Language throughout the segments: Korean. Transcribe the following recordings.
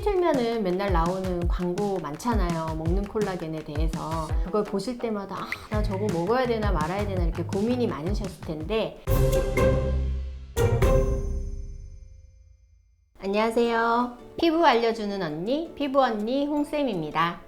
틀면은 맨날 나오는 광고 많잖아요. 먹는 콜라겐에 대해서. 그걸 보실 때마다 나 저거 먹어야 되나 말아야 되나 이렇게 고민이 많으셨을 텐데, 안녕하세요. 피부 알려주는 언니, 피부 언니 홍쌤입니다.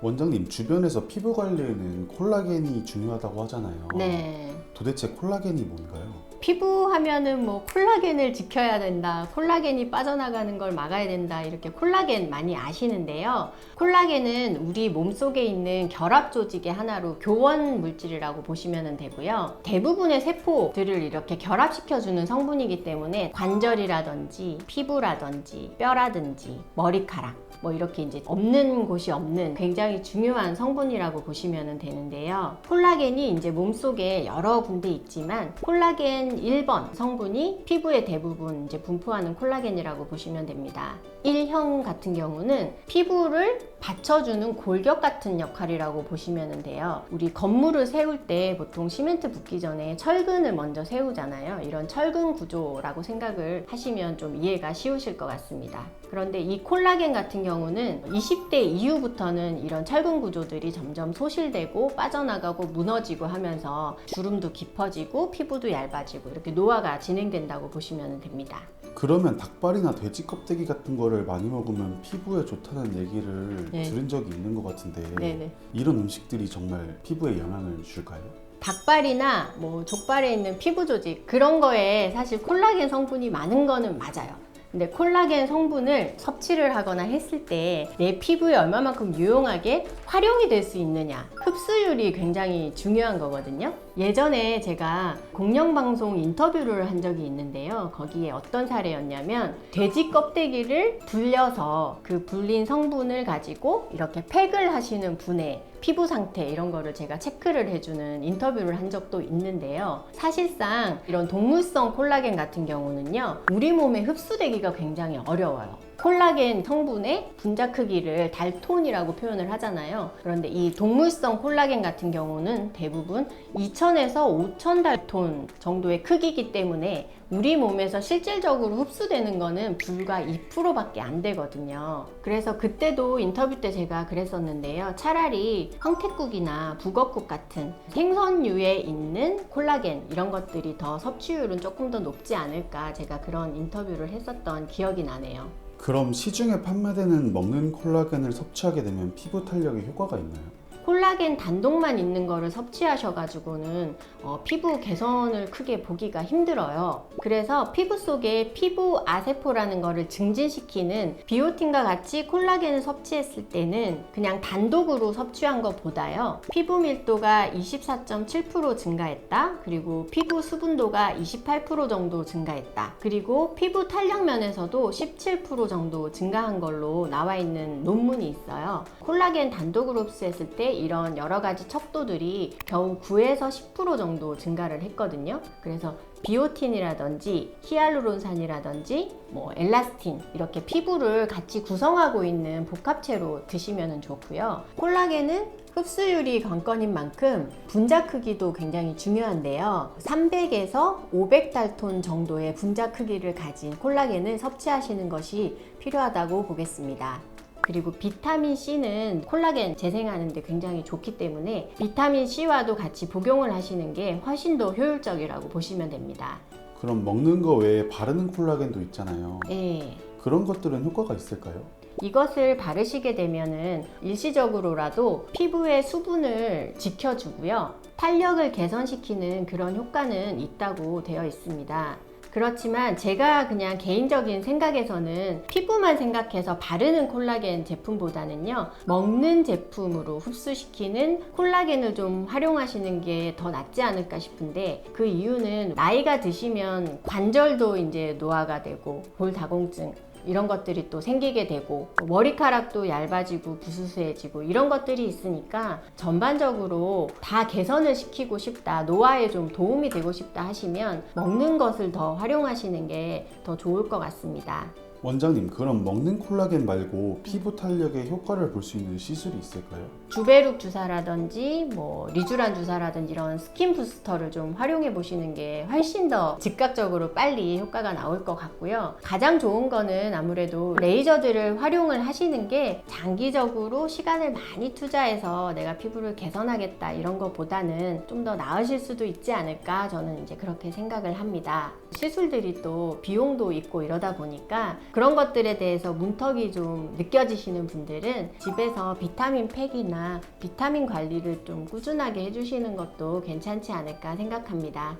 원장님, 주변에서 피부 관리에는 콜라겐이 중요하다고 하잖아요. 네. 도대체 콜라겐이 뭔가요? 피부 하면은 뭐 콜라겐을 지켜야 된다, 콜라겐이 빠져나가는 걸 막아야 된다, 이렇게 콜라겐 많이 아시는데요. 콜라겐은 우리 몸속에 있는 결합 조직의 하나로 교원 물질이라고 보시면 되고요. 대부분의 세포들을 이렇게 결합시켜주는 성분이기 때문에 관절이라든지 피부라든지 뼈라든지 머리카락 뭐 이렇게 이제 없는 곳이 없는 굉장히 중요한 성분이라고 보시면 되는데요. 콜라겐이 이제 몸속에 여러 군데 있지만 콜라겐 1번 성분이 피부에 대부분 이제 분포하는 콜라겐이라고 보시면 됩니다. 1형 같은 경우는 피부를 받쳐주는 골격 같은 역할이라고 보시면 돼요. 우리 건물을 세울 때 보통 시멘트 붓기 전에 철근을 먼저 세우잖아요. 이런 철근 구조라고 생각을 하시면 좀 이해가 쉬우실 것 같습니다. 그런데 이 콜라겐 같은 경우는 20대 이후부터는 이런 철근 구조들이 점점 소실되고 빠져나가고 무너지고 하면서 주름도 깊어지고 피부도 얇아지고 이렇게 노화가 진행된다고 보시면 됩니다. 그러면 닭발이나 돼지 껍데기 같은 거를 많이 먹으면 피부에 좋다는 얘기를 들은 적이 있는 것 같은데, 네네. 이런 음식들이 정말 피부에 영향을 줄까요? 닭발이나 뭐 족발에 있는 피부 조직 그런 거에 사실 콜라겐 성분이 많은 거는 맞아요. 근데 콜라겐 성분을 섭취를 하거나 했을 때 내 피부에 얼마만큼 유용하게 활용이 될 수 있느냐, 흡수율이 굉장히 중요한 거거든요. 예전에 제가 공영방송 인터뷰를 한 적이 있는데요. 거기에 어떤 사례였냐면 돼지 껍데기를 불려서 그 불린 성분을 가지고 이렇게 팩을 하시는 분의 피부 상태 이런 거를 제가 체크를 해주는 인터뷰를 한 적도 있는데요. 사실상 이런 동물성 콜라겐 같은 경우는요, 우리 몸에 흡수되기가 굉장히 어려워요. 콜라겐 성분의 분자 크기를 달톤이라고 표현을 하잖아요. 그런데 이 동물성 콜라겐 같은 경우는 대부분 2000에서 5000 달톤 정도의 크기이기 때문에 우리 몸에서 실질적으로 흡수되는 거는 불과 2%밖에 안 되거든요. 그래서 그때도 인터뷰 때 제가 그랬었는데요. 차라리 황태국이나 북엇국 같은 생선류에 있는 콜라겐 이런 것들이 더 섭취율은 조금 더 높지 않을까, 제가 그런 인터뷰를 했었던 기억이 나네요. 그럼 시중에 판매되는 먹는 콜라겐을 섭취하게 되면 피부 탄력에 효과가 있나요? 콜라겐 단독만 있는 거를 섭취하셔가지고는 피부 개선을 크게 보기가 힘들어요. 그래서 피부 속에 피부 아세포라는 거를 증진시키는 비오틴과 같이 콜라겐을 섭취했을 때는 그냥 단독으로 섭취한 것보다요, 피부 밀도가 24.7% 증가했다, 그리고 피부 수분도가 28% 정도 증가했다, 그리고 피부 탄력 면에서도 17% 정도 증가한 걸로 나와 있는 논문이 있어요. 콜라겐 단독으로 흡수했을 때 이런 여러 가지 척도들이 겨우 9에서 10% 정도 증가를 했거든요. 그래서 비오틴이라든지 히알루론산이라든지 뭐 엘라스틴 이렇게 피부를 같이 구성하고 있는 복합체로 드시면 좋고요. 콜라겐은 흡수율이 관건인 만큼 분자 크기도 굉장히 중요한데요. 300에서 500달톤 정도의 분자 크기를 가진 콜라겐을 섭취하시는 것이 필요하다고 보겠습니다. 그리고 비타민C는 콜라겐 재생하는 데 굉장히 좋기 때문에 비타민C와도 같이 복용을 하시는 게 훨씬 더 효율적이라고 보시면 됩니다. 그럼 먹는 거 외에 바르는 콜라겐도 있잖아요. 네. 그런 것들은 효과가 있을까요? 이것을 바르시게 되면은 일시적으로라도 피부의 수분을 지켜주고요, 탄력을 개선시키는 그런 효과는 있다고 되어 있습니다. 그렇지만 제가 그냥 개인적인 생각에서는 피부만 생각해서 바르는 콜라겐 제품보다는요, 먹는 제품으로 흡수시키는 콜라겐을 좀 활용하시는 게 더 낫지 않을까 싶은데, 그 이유는 나이가 드시면 관절도 이제 노화가 되고 골다공증 이런 것들이 또 생기게 되고 머리카락도 얇아지고 부스스해지고 이런 것들이 있으니까 전반적으로 다 개선을 시키고 싶다, 노화에 좀 도움이 되고 싶다 하시면 먹는 것을 더 활용하시는 게 더 좋을 것 같습니다. 원장님, 그럼 먹는 콜라겐 말고 피부 탄력에 효과를 볼 수 있는 시술이 있을까요? 주베룩 주사라든지 뭐 리쥬란 주사라든지 이런 스킨 부스터를 좀 활용해 보시는 게 훨씬 더 즉각적으로 빨리 효과가 나올 것 같고요. 가장 좋은 거는 아무래도 레이저들을 활용을 하시는 게 장기적으로 시간을 많이 투자해서 내가 피부를 개선하겠다 이런 것보다는 좀 더 나으실 수도 있지 않을까, 저는 이제 그렇게 생각을 합니다. 시술들이 또 비용도 있고 이러다 보니까 그런 것들에 대해서 문턱이 좀 느껴지시는 분들은 집에서 비타민 팩이나 비타민 관리를 좀 꾸준하게 해주시는 것도 괜찮지 않을까 생각합니다.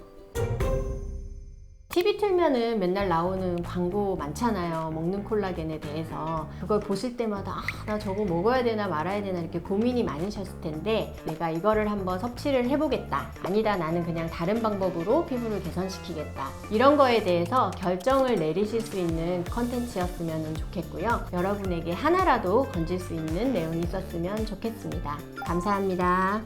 TV 틀면은 맨날 나오는 광고 많잖아요. 먹는 콜라겐에 대해서. 그걸 보실 때마다 나 저거 먹어야 되나 말아야 되나 이렇게 고민이 많으셨을 텐데, 내가 이거를 한번 섭취를 해보겠다, 아니다 나는 그냥 다른 방법으로 피부를 개선시키겠다, 이런 거에 대해서 결정을 내리실 수 있는 컨텐츠였으면 좋겠고요. 여러분에게 하나라도 건질 수 있는 내용이 있었으면 좋겠습니다. 감사합니다.